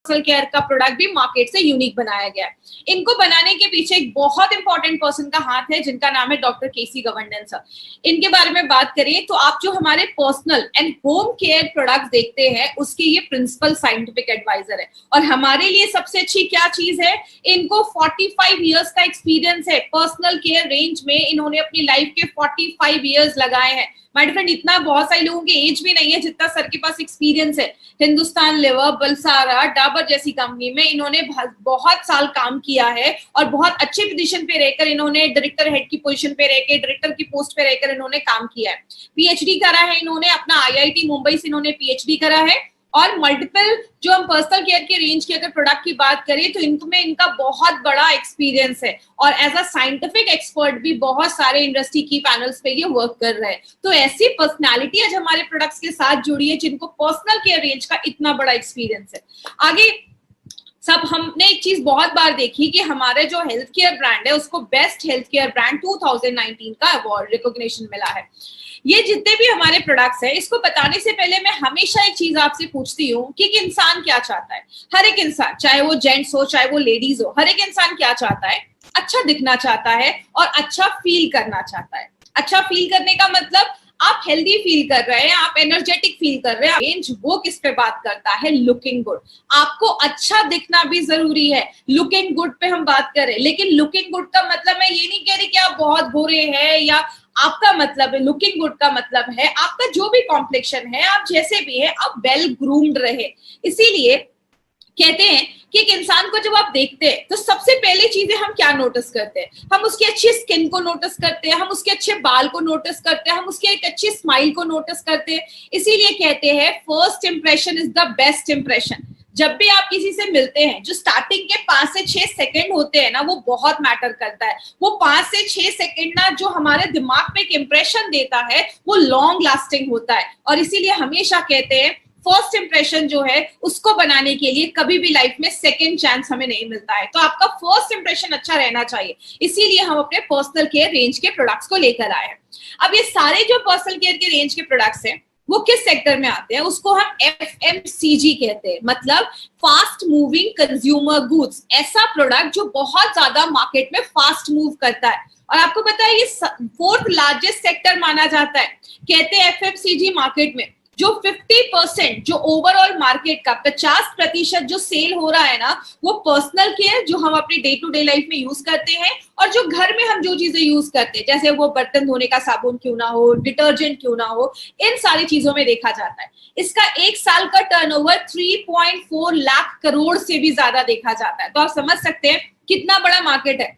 Personal care का product भी market से यूनिक बनाया गया है। इनको बनाने के पीछे एक बहुत इंपॉर्टेंट पर्सन का हाथ है, जिनका नाम है डॉक्टर केसी गवर्नन सर। इनके बारे में बात करें तो आप जो हमारे personal and home care products देखते हैं, उसके ये प्रिंसिपल साइंटिफिक एडवाइजर है। और हमारे लिए सबसे अच्छी क्या चीज है, इनको 45 इयर्स का एक्सपीरियंस है पर्सनल केयर रेंज में। इन्होंने अपनी लाइफ के 45 इयर्स लगाए हैं। माय फ्रेंड, इतना बहुत सारे लोगों की एज भी नहीं है जितना सर के पास एक्सपीरियंस है। हिंदुस्तान लिवर, बलसारा, डाबर जैसी कंपनी में इन्होंने बहुत साल काम किया है और बहुत अच्छे पोजीशन पे रहकर इन्होंने डायरेक्टर हेड की पोजीशन पे रहकर, डायरेक्टर की पोस्ट पे रहकर इन्होंने काम किया है। पीएचडी करा है इन्होंने, अपना आईआईटी मुंबई से इन्होंने पीएचडी करा है। और मल्टीपल जो हम पर्सनल केयर के रेंज की अगर प्रोडक्ट की बात करें तो इनमें इनका बहुत बड़ा एक्सपीरियंस है और एज अ साइंटिफिक एक्सपर्ट भी बहुत सारे इंडस्ट्री की पैनल्स पे ये वर्क कर रहे हैं। तो ऐसी पर्सनालिटी आज हमारे प्रोडक्ट्स के साथ जुड़ी है जिनको पर्सनल केयर रेंज का इतना बड़ा एक्सपीरियंस है। आगे सब हमने एक चीज बहुत बार देखी कि हमारे जो हेल्थ केयर ब्रांड है उसको बेस्ट हेल्थ केयर ब्रांड 2019 का अवार्ड रिकॉग्निशन मिला है। ये जितने भी हमारे प्रोडक्ट्स हैं, इसको बताने से पहले मैं हमेशा एक चीज आपसे पूछती हूँ कि इंसान क्या चाहता है। हर एक इंसान, चाहे वो जेंट्स हो चाहे वो लेडीज हो, हर एक इंसान क्या चाहता है, अच्छा दिखना चाहता है और अच्छा फील करना चाहता है। अच्छा फील करने का मतलब आप हेल्दी फील कर रहे हैं, आप एनर्जेटिक फील कर रहे हैं। रेंज वो किस पे बात करता है, लुकिंग गुड। आपको अच्छा दिखना भी जरूरी है, लुकिंग गुड पे हम बात करें। लेकिन लुकिंग गुड का मतलब मैं ये नहीं कह रही कि आप बहुत गोरे हैं, या आपका मतलब है लुकिंग गुड का मतलब है आपका जो भी कॉम्प्लेक्शन है, आप जैसे भी है, आप वेल ग्रूम्ड रहे। इसीलिए कहते हैं कि एक इंसान को जब आप देखते हैं तो सबसे पहले चीजें हम क्या नोटिस करते हैं, हम उसकी अच्छी स्किन को नोटिस करते हैं, हम उसके अच्छे बाल को नोटिस करते हैं, हम उसके एक अच्छी स्माइल को नोटिस करते हैं। इसीलिए कहते हैं first impression is the best impression. जब भी आप किसी से मिलते हैं, जो स्टार्टिंग के 5 से 6 सेकंड होते हैं ना, वो बहुत मैटर करता है। वो 5 से 6 सेकंड ना जो हमारे दिमाग पे एक इंप्रेशन देता है वो लॉन्ग लास्टिंग होता है। और इसीलिए हमेशा कहते हैं फर्स्ट इंप्रेशन जो है उसको बनाने के लिए कभी भी लाइफ में सेकंड चांस हमें नहीं मिलता है। तो आपका फर्स्ट इंप्रेशन अच्छा रहना चाहिए। इसीलिए हम अपने पर्सनल केयर रेंज के प्रोडक्ट्स को लेकर आए हैं। अब ये सारे जो पर्सनल केयर के रेंज के प्रोडक्ट्स हैं वो किस सेक्टर में आते हैं, उसको हम FMCG कहते हैं, मतलब फास्ट मूविंग कंज्यूमर गुड्स। ऐसा प्रोडक्ट जो बहुत ज्यादा मार्केट में फास्ट मूव करता है। और आपको पता है ये 4th लार्जेस्ट सेक्टर माना जाता है। कहते हैं FMCG मार्केट में जो 50% जो ओवरऑल मार्केट का 50% जो सेल हो रहा है ना, वो पर्सनल केयर जो हम अपनी डे टू डे लाइफ में यूज करते हैं, और जो घर में हम जो चीजें यूज करते हैं, जैसे वो बर्तन धोने का साबुन क्यों ना हो, डिटर्जेंट क्यों ना हो, इन सारी चीजों में देखा जाता है। इसका एक साल का टर्नओवर 3.4 लाख करोड़ से भी ज्यादा देखा जाता है। तो आप समझ सकते हैं कितना बड़ा मार्केट है।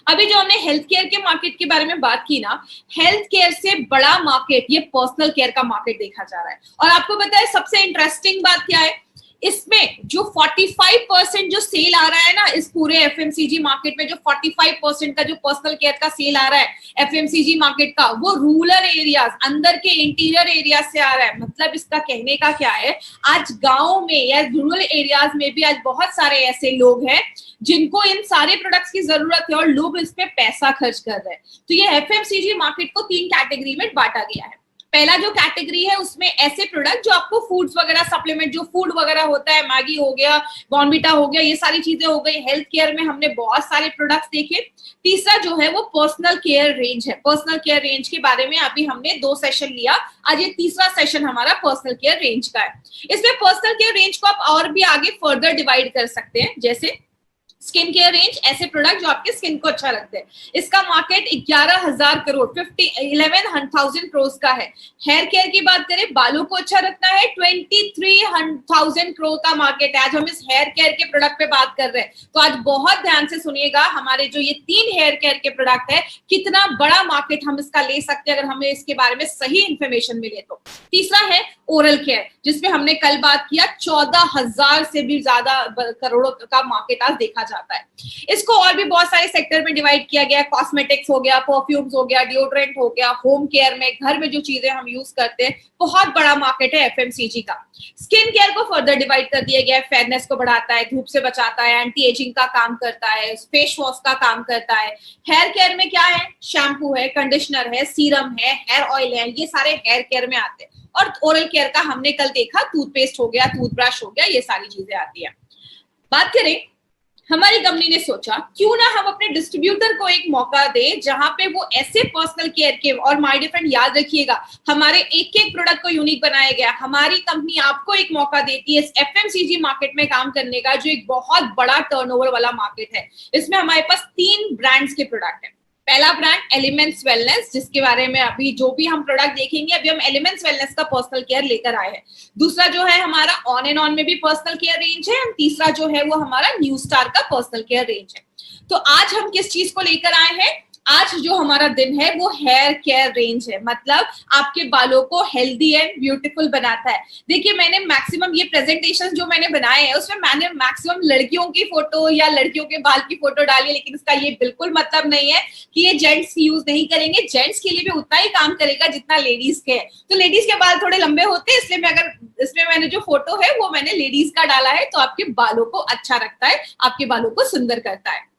अभी जो हमने हेल्थ केयर के मार्केट के बारे में बात की ना, हेल्थ केयर से बड़ा मार्केट ये पर्सनल केयर का मार्केट देखा जा रहा है। और आपको पता है सबसे इंटरेस्टिंग बात क्या है, इसमें जो 45% जो सेल आ रहा है ना, इस पूरे FMCG मार्केट में जो 45% का जो पर्सनल केयर का सेल आ रहा है FMCG मार्केट का, वो रूरल एरियाज, अंदर के इंटीरियर एरिया से आ रहा है। मतलब इसका कहने का क्या है, आज गांव में या रूरल एरियाज में भी आज बहुत सारे ऐसे लोग हैं जिनको इन सारे प्रोडक्ट्स की जरूरत है और लोग इस पे पैसा खर्च कर रहे हैं। तो ये FMCG मार्केट को 3 कैटेगरी में बांटा गया है। पहला जो कैटेगरी है उसमें ऐसे प्रोडक्ट जो आपको फूड्स वगैरह, सप्लीमेंट जो फूड वगैरह होता है, मैगी हो गया, बॉर्नविटा हो गया, ये सारी चीजें हो गई। हेल्थ केयर में हमने बहुत सारे प्रोडक्ट्स देखे। तीसरा जो है वो पर्सनल केयर रेंज है। पर्सनल केयर रेंज के बारे में अभी हमने 2 सेशन लिया, आज ये तीसरा सेशन हमारा पर्सनल केयर रेंज का है। इसमें पर्सनल केयर रेंज को आप और भी आगे फर्दर डिवाइड कर सकते हैं, जैसे स्किन केयर रेंज, ऐसे प्रोडक्ट जो आपके स्किन को अच्छा रखते हैं। इसका मार्केट 11,000 करोड़ 11,000 करोड़ का है। हेयर केयर की बात करें, बालों को अच्छा रखना है, 23,000 करोड़ का मार्केट है। आज हम इस हेयर केयर के प्रोडक्ट पे बात कर रहे हैं, तो आज बहुत ध्यान से सुनिएगा। हमारे जो ये 3 हेयर केयर के प्रोडक्ट है, कितना बड़ा मार्केट हम इसका ले सकते हैं अगर हमें इसके बारे में सही इंफॉर्मेशन मिले तो। तीसरा है ओरल केयर, जिसमें हमने कल बात किया, 14,000 से भी ज्यादा करोड़ों का मार्केट आज देखा जाता है। इसको और भी बहुत सारे सेक्टर में डिवाइड किया गया है। कॉस्मेटिक्स हो गया, परफ्यूम्स हो गया, डिओड्रेंट हो गया, होम केयर में, घर में जो चीजें हम यूज करते हैं, बहुत बड़ा मार्केट है FMCG का। स्किन केयर को फर्दर डिवाइड कर दिया गया है। फेयरनेस को बढ़ाता है, धूप से बचाता है, एंटी एजिंग का काम करता है, फेस वॉश का काम करता है। हेयर केयर में क्या है, शैम्पू है, कंडीशनर है, सीरम है, हेयर ऑयल है, ये सारे हेयर केयर में आते हैं। और ओरल केयर का हमने कल देखा, टूथपेस्ट हो गया, टूथब्रश हो गया, ये सारी चीजें आती है। बात करें, हमारी कंपनी ने सोचा क्यों ना हम अपने डिस्ट्रीब्यूटर को एक मौका दें जहां पे वो ऐसे पर्सनल केयर के, और माय डियर फ्रेंड याद रखिएगा हमारे एक एक प्रोडक्ट को यूनिक बनाया गया। हमारी कंपनी आपको एक मौका देती है इस एफएमसीजी मार्केट में काम करने का, जो एक बहुत बड़ा टर्नओवर वाला मार्केट है। इसमें हमारे पास 3 ब्रांड्स के प्रोडक्ट है। पहला ब्रांड एलिमेंट्स वेलनेस, जिसके बारे में अभी जो भी हम प्रोडक्ट देखेंगे, अभी हम एलिमेंट्स वेलनेस का पर्सनल केयर लेकर आए हैं। दूसरा जो है हमारा ऑन एंड ऑन में भी पर्सनल केयर रेंज है, और तीसरा जो है वो हमारा न्यू स्टार का पर्सनल केयर रेंज है। तो आज हम किस चीज को लेकर आए हैं? आज जो हमारा दिन है वो हेयर केयर रेंज है, मतलब आपके बालों को हेल्दी एंड ब्यूटीफुल बनाता है। देखिए, मैंने मैक्सिमम ये प्रेजेंटेशन जो मैंने बनाए हैं उसमें मैंने मैक्सिमम लड़कियों की फोटो या लड़कियों के बाल की फोटो डाली है, लेकिन इसका ये बिल्कुल मतलब नहीं है कि ये जेंट्स यूज नहीं करेंगे। जेंट्स के लिए भी उतना ही काम करेगा जितना लेडीज के है। तो लेडीज के बाल थोड़े लंबे होते हैं, इसलिए मैं अगर इसमें मैंने जो फोटो है वो मैंने लेडीज का डाला है, तो आपके बालों को अच्छा रखता है, आपके बालों को सुंदर करता है।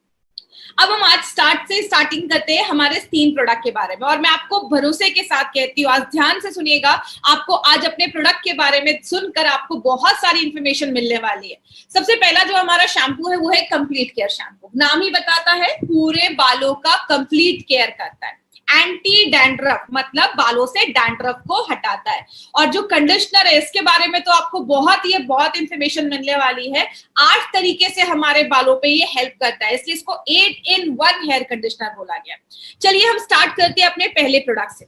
अब हम आज स्टार्टिंग करते हैं हमारे 3 प्रोडक्ट के बारे में, और मैं आपको भरोसे के साथ कहती हूँ, आज ध्यान से सुनिएगा, आपको आज अपने प्रोडक्ट के बारे में सुनकर आपको बहुत सारी इंफॉर्मेशन मिलने वाली है। सबसे पहला जो हमारा शैम्पू है वो है कंप्लीट केयर शैम्पू। नाम ही बताता है पूरे बालों का कंप्लीट केयर करता है। एंटी डैंड्रफ, मतलब बालों से डैंड्रफ को हटाता है। और जो कंडीशनर है इसके बारे में तो आपको बहुत इंफॉर्मेशन मिलने वाली है। 8 तरीके से हमारे बालों पे ये हेल्प करता है, इसलिए इसको 8 in 1 हेयर कंडीशनर बोला गया। चलिए हम स्टार्ट करते हैं अपने पहले प्रोडक्ट से।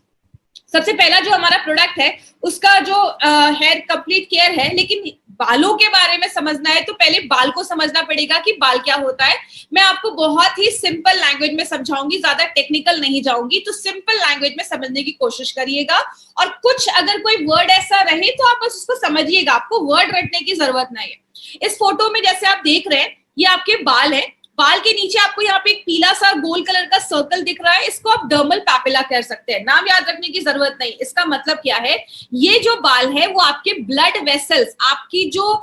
सबसे पहला जो हमारा प्रोडक्ट है उसका जो हेयर कंप्लीट केयर है, लेकिन बालों के बारे में समझना है तो पहले बाल को समझना पड़ेगा कि बाल क्या होता है। मैं आपको बहुत ही सिंपल लैंग्वेज में समझाऊंगी, ज्यादा टेक्निकल नहीं जाऊंगी, तो सिंपल लैंग्वेज में समझने की कोशिश करिएगा। और कुछ अगर कोई वर्ड ऐसा रहे तो आप बस उसको समझिएगा, आपको वर्ड रटने की जरूरत नहीं है। इस फोटो में जैसे आप देख रहे हैं ये आपके बाल है, बाल के नीचे आपको यहाँ पे एक पीला सा गोल कलर का सर्कल दिख रहा है, इसको आप डर्मल पैपिला कह सकते हैं। नाम याद रखने की जरूरत नहीं। इसका मतलब क्या है, ये जो बाल है वो आपके ब्लड वेसल्स, आपकी जो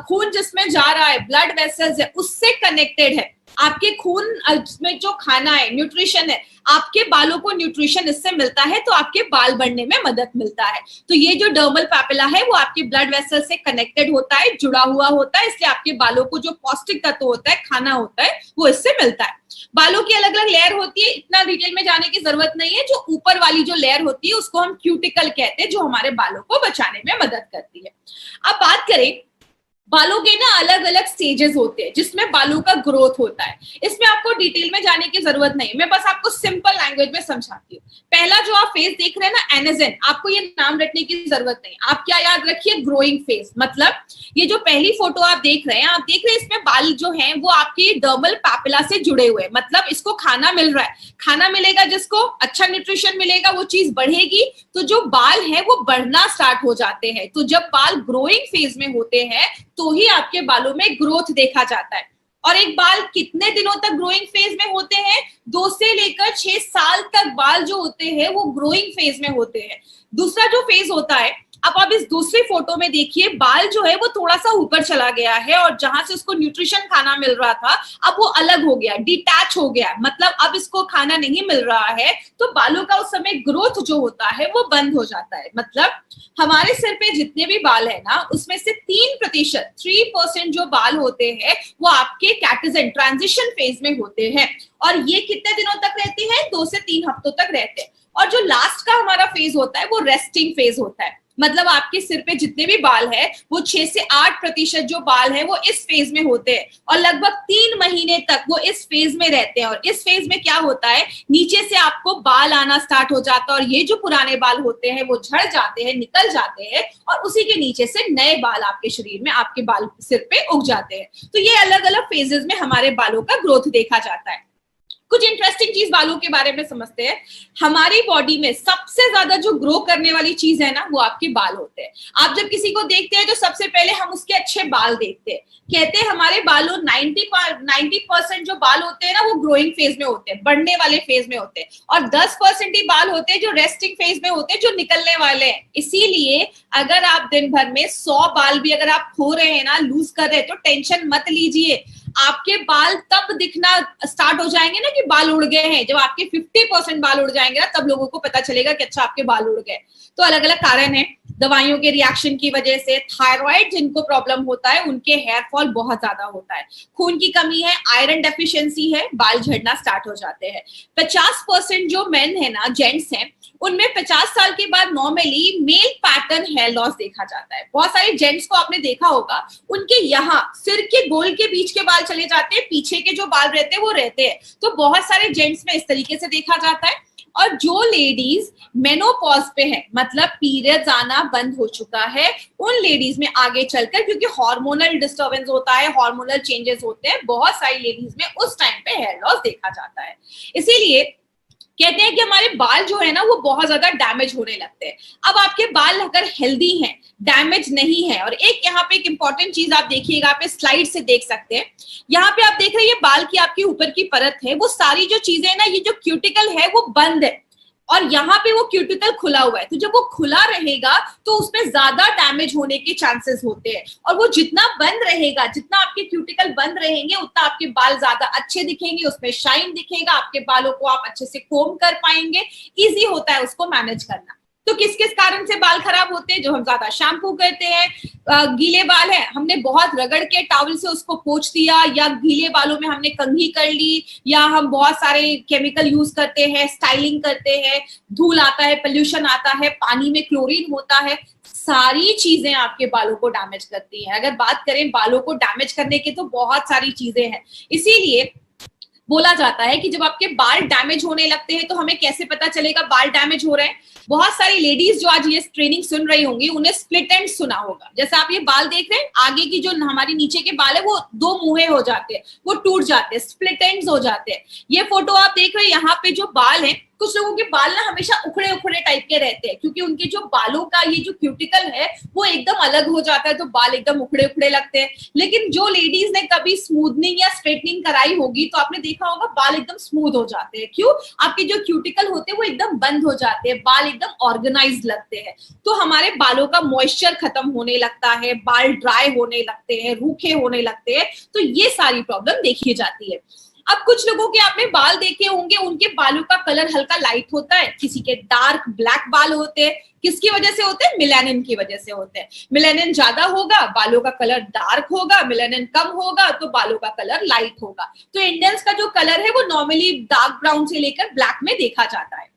खून जिसमें जा रहा है, ब्लड वेसल्स है, उससे कनेक्टेड है। आपके खून में जो खाना है, न्यूट्रिशन है, आपके बालों को न्यूट्रिशन इससे मिलता है, तो आपके बाल बढ़ने में मदद मिलता है। तो ये जो डर्मल पैपिला है वो आपके ब्लड वेसल से कनेक्टेड होता है, जुड़ा हुआ होता है, इसलिए आपके बालों को जो पौष्टिक तत्व होता है, खाना होता है, वो इससे मिलता है। बालों की अलग अलग लेयर होती है, इतना डिटेल में जाने की जरूरत नहीं है। जो ऊपर वाली जो लेयर होती है उसको हम क्यूटिकल कहते हैं, जो हमारे बालों को बचाने में मदद करती है। अब बात करें, बालों के ना अलग अलग स्टेजेस होते हैं जिसमें बालों का ग्रोथ होता है। इसमें आपको डिटेल में जाने की जरूरत नहीं, मैं बस आपको सिंपल लैंग्वेज में समझाती हूँ। पहला जो आप फेज देख रहे हैं ना, एनेजेन, आपको ये नाम रटने की जरूरत नहीं। आप क्या याद रखिए, ग्रोइंग फेज। मतलब ये जो पहली फोटो आप देख रहे हैं, आप देख रहे हैं इसमें बाल जो हैं वो आपके डर्मल पैपिला से जुड़े हुए हैं, मतलब इसको खाना मिल रहा है। खाना मिलेगा, जिसको अच्छा न्यूट्रिशन मिलेगा, वो चीज बढ़ेगी, तो जो बाल है वो बढ़ना स्टार्ट हो जाते हैं। तो जब बाल ग्रोइंग फेज में होते हैं तो ही आपके बालों में ग्रोथ देखा जाता है। और एक बाल कितने दिनों तक ग्रोइंग फेज में होते हैं? 2 से लेकर 6 साल तक बाल जो होते हैं वो ग्रोइंग फेज में होते हैं। दूसरा जो फेज होता है, अब आप इस दूसरी फोटो में देखिए, बाल जो है वो थोड़ा सा ऊपर चला गया है, और जहां से उसको न्यूट्रिशन खाना मिल रहा था अब वो अलग हो गया, डिटैच हो गया, मतलब अब इसको खाना नहीं मिल रहा है, तो बालों का उस समय ग्रोथ जो होता है वो बंद हो जाता है। मतलब हमारे सिर पे जितने भी बाल है ना, उसमें से 3% जो बाल होते हैं वो आपके कैटेजन ट्रांजिशन फेज में होते हैं, और ये कितने दिनों तक रहते हैं? 2 से 3 हफ्तों तक रहते हैं। और जो लास्ट का हमारा फेज होता है वो रेस्टिंग फेज होता है। मतलब आपके सिर पे जितने भी बाल है वो 6 से 8% जो बाल है वो इस फेज में होते हैं, और लगभग 3 महीने तक वो इस फेज में रहते हैं। और इस फेज में क्या होता है, नीचे से आपको बाल आना स्टार्ट हो जाता है, और ये जो पुराने बाल होते हैं वो झड़ जाते हैं, निकल जाते हैं, और उसी के नीचे से नए बाल आपके शरीर में, आपके बाल सिर पे उग जाते हैं। तो ये अलग अलग फेजेस में हमारे बालों का ग्रोथ देखा जाता है। कुछ इंटरेस्टिंग चीज बालों के बारे में समझते हैं। हमारी बॉडी में सबसे ज्यादा जो ग्रो करने वाली चीज है ना, वो आपके बाल होते हैं। आप जब किसी को देखते हैं तो सबसे पहले हम उसके अच्छे बाल देखते हैं। कहते हैं हमारे बालों 90% जो बाल होते हैं ना वो ग्रोइंग फेज में होते हैं, बढ़ने वाले फेज में होते हैं, और 10% ही बाल होते हैं जो रेस्टिंग फेज में होते हैं, जो निकलने वाले हैं। इसीलिए अगर आप दिन भर में 100 बाल भी अगर आप खो रहे हैं ना, लूज कर रहे हैं, तो टेंशन मत लीजिए। आपके बाल तब दिखना स्टार्ट हो जाएंगे ना कि बाल उड़ गए हैं, जब आपके 50% बाल उड़ जाएंगे ना, तब लोगों को पता चलेगा कि अच्छा आपके बाल उड़ गए। तो अलग अलग कारण है। दवाइयों के रिएक्शन की वजह से, थायराइड जिनको प्रॉब्लम होता है उनके हेयर फॉल बहुत ज्यादा होता है, खून की कमी है, आयरन डेफिशिएंसी है, बाल झड़ना स्टार्ट हो जाते हैं। 50% जो मेन है ना, जेंट्स हैं, उनमें 50 साल के बाद normally male pattern hair loss देखा जाता है। बहुत सारे जेंट्स को आपने देखा होगा, उनके यहाँ सिर के गोल के बीच के बाल चले जाते हैं, पीछे के जो बाल रहते हैं वो रहते हैं। तो बहुत सारे जेंट्स में इस तरीके से देखा जाता है। और जो लेडीज मेनोपॉज पे है, मतलब पीरियड्स आना बंद हो चुका है, उन लेडीज में आगे चलकर, क्योंकि हार्मोनल डिस्टर्बेंस होता है, हार्मोनल चेंजेस होते हैं, बहुत सारी लेडीज में उस टाइम पे हेयर लॉस देखा जाता है। इसीलिए कहते हैं कि हमारे बाल जो है ना वो बहुत ज्यादा डैमेज होने लगते हैं। अब आपके बाल अगर हेल्दी हैं, डैमेज नहीं है, और एक यहाँ पे एक इंपॉर्टेंट चीज आप देखिएगा, आप इस स्लाइड से देख सकते हैं, यहाँ पे आप देख रहे हैं ये बाल की आपकी ऊपर की परत है, वो सारी जो चीजें है ना, ये जो क्यूटिकल है वो बंद है, और यहाँ पे वो क्यूटिकल खुला हुआ है। तो जब वो खुला रहेगा तो उसमें ज्यादा डैमेज होने के चांसेस होते हैं, और वो जितना बंद रहेगा, जितना आपके क्यूटिकल बंद रहेंगे, उतना आपके बाल ज्यादा अच्छे दिखेंगे, उसमें शाइन दिखेगा, आपके बालों को आप अच्छे से कोम कर पाएंगे, इजी होता है उसको मैनेज करना। तो किस किस कारण से बाल खराब होते हैं? जो हम ज्यादा शैम्पू करते हैं, गीले बाल है, हमने बहुत रगड़ के टॉवल से उसको पोंछ दिया, या गीले बालों में हमने कंघी कर ली, या हम बहुत सारे केमिकल यूज करते हैं, स्टाइलिंग करते हैं, धूल आता है, पोल्यूशन आता है, पानी में क्लोरीन होता है, सारी चीजें आपके बालों को डैमेज करती हैं। अगर बात करें बालों को डैमेज करने की, तो बहुत सारी चीजें हैं। इसीलिए बोला जाता है कि जब आपके बाल डैमेज होने लगते हैं तो हमें कैसे पता चलेगा बाल डैमेज हो रहे हैं। बहुत सारी लेडीज जो आज ये ट्रेनिंग सुन रही होंगी, उन्हें स्प्लिट एंड सुना होगा। जैसे आप ये बाल देख रहे हैं, आगे की जो हमारी नीचे के बाल है वो दो मुंहे हो जाते हैं, वो टूट जाते हैं, स्प्लिट एंड्स हो जाते हैं। ये फोटो आप देख रहे हैं, यहाँ पे जो बाल है, कुछ लोगों के बाल ना हमेशा उखड़े उखड़े टाइप के रहते हैं, क्योंकि उनके जो बालों का ये जो क्यूटिकल है वो एकदम अलग हो जाता है, तो बाल एकदम उखड़े उखड़े लगते हैं। लेकिन जो लेडीज ने कभी स्मूथनिंग या स्ट्रेटनिंग कराई होगी, तो आपने देखा होगा बाल एकदम स्मूथ हो जाते हैं। क्यों? आपके जो क्यूटिकल होते हैं वो एकदम बंद हो जाते हैं, बाल एकदम ऑर्गेनाइज लगते हैं। तो हमारे बालों का मॉइस्चर खत्म होने लगता है, बाल ड्राई होने लगते हैं, रूखे होने लगते हैं। तो ये सारी प्रॉब्लम देखी जाती है। अब कुछ लोगों के आपने बाल देखे होंगे, उनके बालों का कलर हल्का लाइट होता है, किसी के डार्क ब्लैक बाल होते हैं। किसकी वजह से होते हैं? मेलानिन की वजह से होते हैं। मेलानिन ज्यादा होगा, बालों का कलर डार्क होगा, मेलानिन कम होगा तो बालों का कलर लाइट होगा। तो इंडियंस का जो कलर है वो नॉर्मली डार्क ब्राउन से लेकर ब्लैक में देखा जाता है।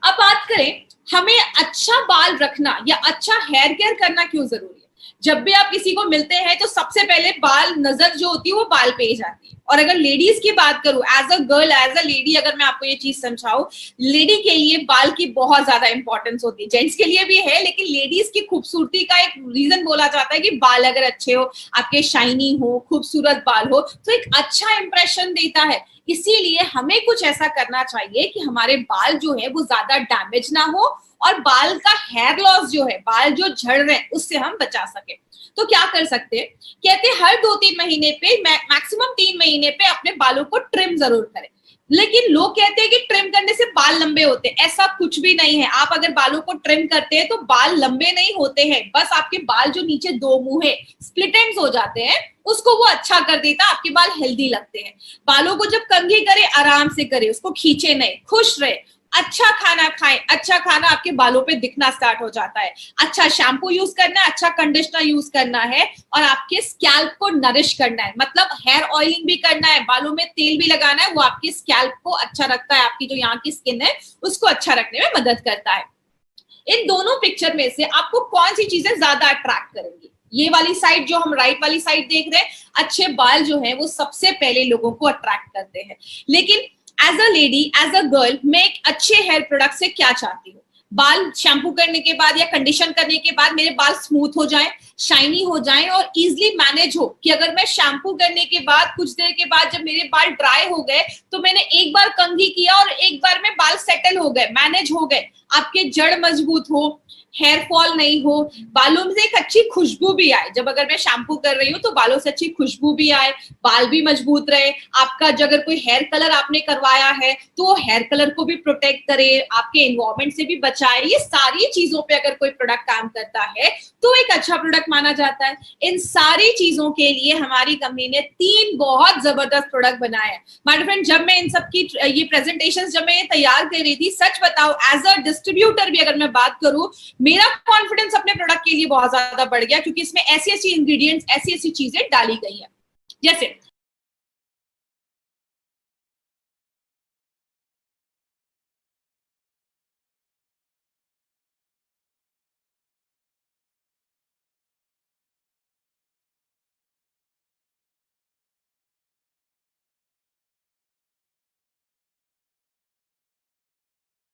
अब बात करें हमें अच्छा बाल रखना या अच्छा हेयर केयर करना क्यों जरूरी है। जब भी आप किसी को मिलते हैं तो सबसे पहले बाल, नजर जो होती है वो बाल पे ही जाती है। और अगर लेडीज की बात करूं, as a girl, as a lady, अगर मैं आपको ये चीज समझाऊं, लेडी के लिए बाल की बहुत ज्यादा इंपॉर्टेंस होती है। जेंट्स के लिए भी है, लेकिन लेडीज की खूबसूरती का एक रीजन बोला जाता है कि बाल अगर अच्छे हो, आपके शाइनी हो, खूबसूरत बाल हो, तो एक अच्छा इंप्रेशन देता है। इसीलिए हमें कुछ ऐसा करना चाहिए कि हमारे बाल जो है वो ज्यादा डैमेज ना हो, और बाल का हेयर लॉस जो है, बाल जो झड़ रहे हैं, उससे हम बचा सके। तो क्या कर सकते हैं? कहते हैं हर 2-3 महीने पे, मैक्सिमम 3 महीने पे अपने बालों को ट्रिम जरूर करें। लेकिन लोग कहते हैं कि ट्रिम करने से बाल लंबे होते हैं, ऐसा कुछ भी नहीं है। आप अगर बालों को ट्रिम करते हैं तो बाल लंबे नहीं होते हैं, बस आपके बाल जो नीचे दो मुंह स्प्लिट एंड्स हो जाते हैं, उसको वो अच्छा कर देता है, आपके बाल हेल्दी लगते हैं। बालों को जब कंघी करे, आराम से करे, उसको खींचे नहीं, खुश रहे, अच्छा खाना खाएं। अच्छा खाना आपके बालों पे दिखना स्टार्ट हो जाता है। अच्छा शैम्पू यूज करना है, अच्छा कंडीशनर यूज करना है, और आपके स्कैल्प को नरिश करना है, मतलब हेयर ऑयलिंग भी करना है, बालों में तेल भी लगाना है। वो आपके स्कैल्प को अच्छा रखता है, आपकी जो यहाँ की स्किन है उसको अच्छा रखने में मदद करता है। इन दोनों पिक्चर में से आपको कौन सी चीजें ज्यादा अट्रैक्ट करेंगी? ये वाली साइड जो हम राइट वाली साइड देख रहे हैं, अच्छे बाल जो है वो सबसे पहले लोगों को अट्रैक्ट करते हैं। लेकिन as a lady, as a girl, मैं एक अच्छे हेयर प्रोडक्ट से क्या चाहती हूँ? बाल शैम्पू करने के बाद या कंडीशन करने के बाद मेरे बाल स्मूथ हो जाएं, शाइनी हो जाएं, और इजिली मैनेज हो कि अगर मैं शैम्पू करने के बाद कुछ देर के बाद जब मेरे बाल ड्राई हो गए, तो मैंने एक बार कंघी किया और एक बार में बाल सेटल हो गए, मैनेज हो गए, आपके जड़ मजबूत हो, हेयर फॉल नहीं हो, बालों में से एक अच्छी खुशबू भी आए। जब अगर मैं शैम्पू कर रही हूँ तो बालों से अच्छी खुशबू भी आए, बाल भी मजबूत रहे, आपका अगर कोई हेयर कलर आपने करवाया है तो हेयर कलर को भी प्रोटेक्ट करे, आपके एनवायरमेंट से भी बचाए। ये सारी चीजों पे अगर कोई प्रोडक्ट काम करता है तो एक अच्छा प्रोडक्ट माना जाता है। इन सारी चीजों के लिए हमारी कंपनी ने 3 बहुत जबरदस्त प्रोडक्ट बनाए हैं। माय फ्रेंड, जब मैं इन सब की ये प्रेजेंटेशन जब मैं तैयार कर रही थी, सच बताओ, एज अ डिस्ट्रीब्यूटर भी अगर मैं बात करूं, मेरा कॉन्फिडेंस अपने प्रोडक्ट के लिए बहुत ज्यादा बढ़ गया, क्योंकि इसमें ऐसी ऐसी इंग्रेडिएंट्स, ऐसी ऐसी चीजें डाली गई है। जैसे